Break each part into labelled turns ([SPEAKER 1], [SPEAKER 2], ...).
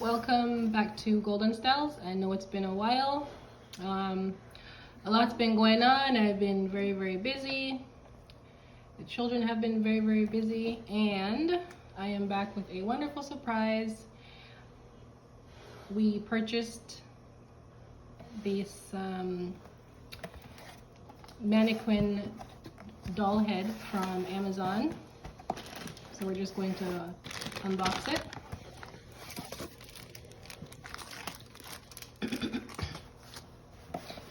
[SPEAKER 1] Welcome back to Golden Styles. I know it's been a while. A lot's been going on. I've been very busy. The children have been very busy, and I am back with a wonderful surprise. We purchased this mannequin doll head from Amazon. So we're just going to unbox it.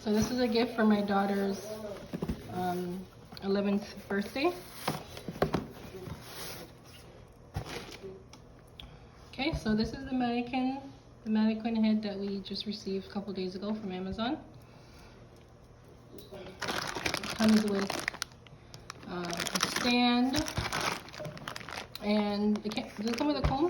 [SPEAKER 1] So this is a gift for my daughter's 11th birthday. Okay, so this is the mannequin head that we just received a couple days ago from Amazon. It comes with a stand, and does it come with a comb?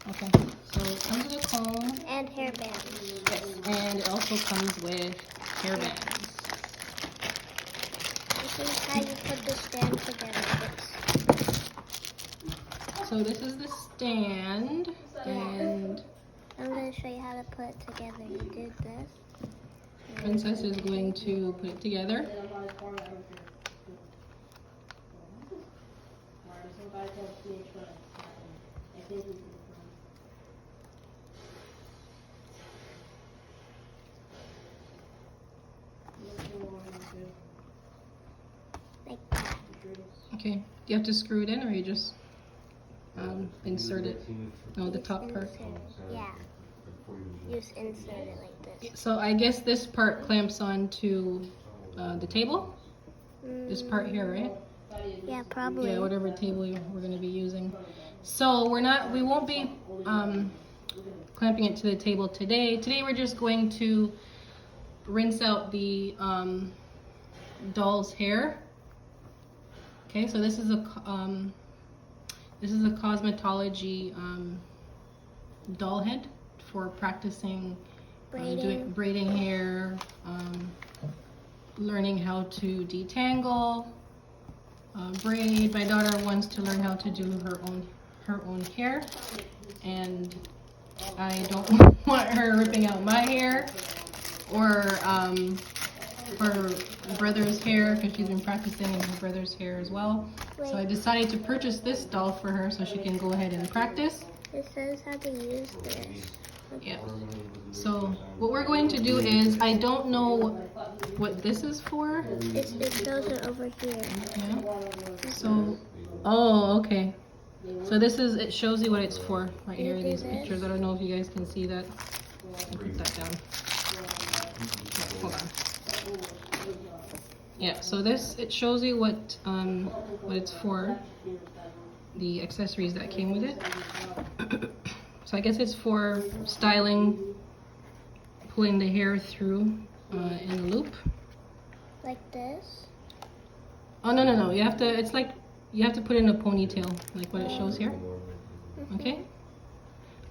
[SPEAKER 1] Okay, so it comes with a comb.
[SPEAKER 2] And hairbands.
[SPEAKER 1] Yes, and it also comes with hairbands.
[SPEAKER 2] This is how you put the stand together.
[SPEAKER 1] So this is the stand, and
[SPEAKER 2] I'm going to show you how to put it together. You did this.
[SPEAKER 1] Princess is going to put it together.
[SPEAKER 2] Like that.
[SPEAKER 1] Okay, do you have to screw it in, or you just insert it? No, the top part.
[SPEAKER 2] Yeah. You just insert it like this.
[SPEAKER 1] So I guess this part clamps onto the table. This part here, right?
[SPEAKER 2] Yeah, probably.
[SPEAKER 1] Yeah, whatever table we're going to be using. So we won't be clamping it to the table today. Today we're just going to rinse out the doll's hair. Okay, so this is a Cosmetology doll head for practicing braiding hair, learning how to detangle, braid. My daughter wants to learn how to do her own hair, and I don't want her ripping out my hair or her brother's hair, because she's been practicing in her brother's hair as well. So I decided to purchase this doll for her so she can go ahead and practice.
[SPEAKER 2] It says how to use this.
[SPEAKER 1] Yeah. So what we're going to do is, I don't know what this is for.
[SPEAKER 2] It shows it over here.
[SPEAKER 1] Yeah. So, oh, okay. So it shows you what it's for right here in these pictures. I don't know if you guys can see that. I'll put that down. Hold on. Yeah, so it shows you what it's for, the accessories that came with it. So I guess it's for styling, pulling the hair through in a loop.
[SPEAKER 2] Like this?
[SPEAKER 1] Oh, no. You have to put in a ponytail, like what it shows here. Okay?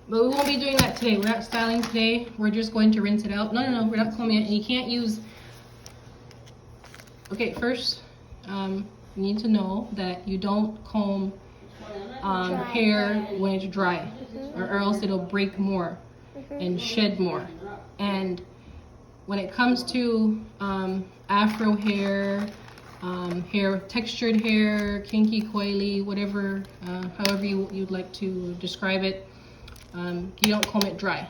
[SPEAKER 1] But we won't be doing that today. We're not styling today. We're just going to rinse it out. No, we're not combing it. And you can't use... Okay, first, you need to know that you don't comb hair when it's dry, or else it'll break more and shed more. And when it comes to afro hair, textured hair, kinky, coily, whatever, however you'd like to describe it, you don't comb it dry.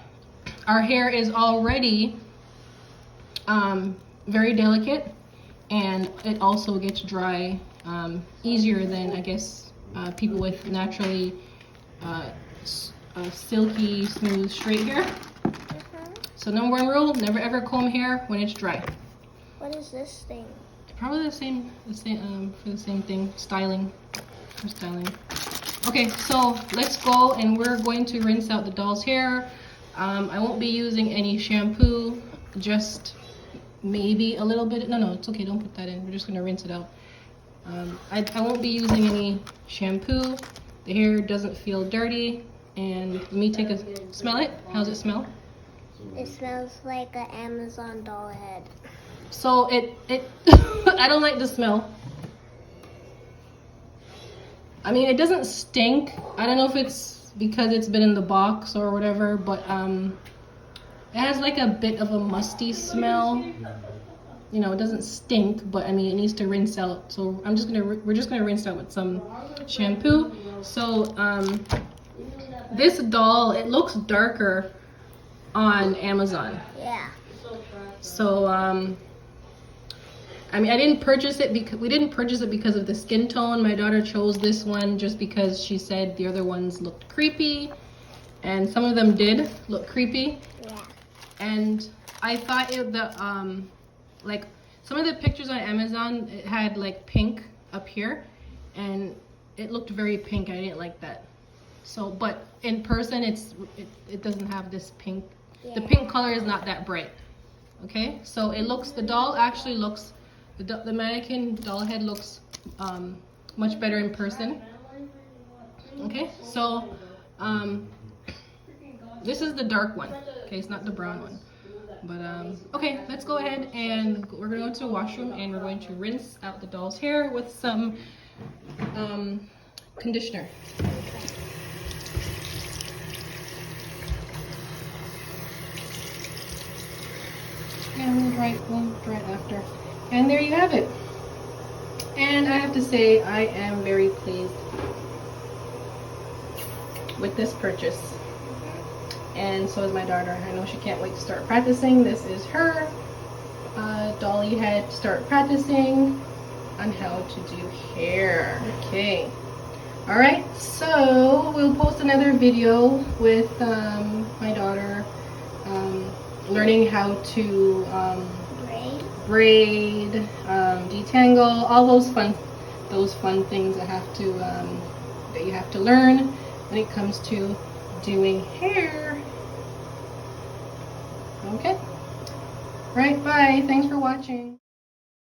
[SPEAKER 1] Our hair is already very delicate, and it also gets dry easier than, I guess, people with naturally silky, smooth, straight hair. So number one rule, never ever comb hair when it's dry.
[SPEAKER 2] What is this thing?
[SPEAKER 1] Probably the same for the same thing, styling. For styling. Okay, so let's go, and we're going to rinse out the doll's hair. I won't be using any shampoo, just maybe a little bit. No, it's okay, don't put that in. We're just gonna rinse it out. I won't be using any shampoo. The hair doesn't feel dirty, and let me smell it. How's it smell?
[SPEAKER 2] It smells like an Amazon doll head.
[SPEAKER 1] So it I don't like the smell. I mean, it doesn't stink. I don't know if it's because it's been in the box or whatever, but it has like a bit of a musty smell. You know, it doesn't stink, but I mean, it needs to rinse out. So we're just gonna rinse out with some shampoo. So this doll, it looks darker on Amazon.
[SPEAKER 2] Yeah.
[SPEAKER 1] So I mean, I didn't purchase it because we didn't purchase it because of the skin tone. My daughter chose this one just because she said the other ones looked creepy, and some of them did look creepy.
[SPEAKER 2] Yeah.
[SPEAKER 1] And I thought like some of the pictures on Amazon, it had like pink up here, and it looked very pink. I didn't like that. So, but in person, it doesn't have this pink. Yeah. The pink color is not that bright. Okay, so the doll actually looks. The mannequin doll head looks much better in person. Okay, so this is the dark one. Okay, it's not the brown one. But okay, let's go ahead and we're gonna go to the washroom and we're going to rinse out the doll's hair with some conditioner. And we'll dry it after. And there you have it. And I have to say, I am very pleased with this purchase. And so is my daughter. I know she can't wait to start practicing. This is her dolly head. Start practicing on how to do hair. Okay. Alright, so we'll post another video with my daughter learning how to braid, detangle, all those fun things that you have to learn when it comes to doing hair. Okay. Right, bye. Thanks for watching.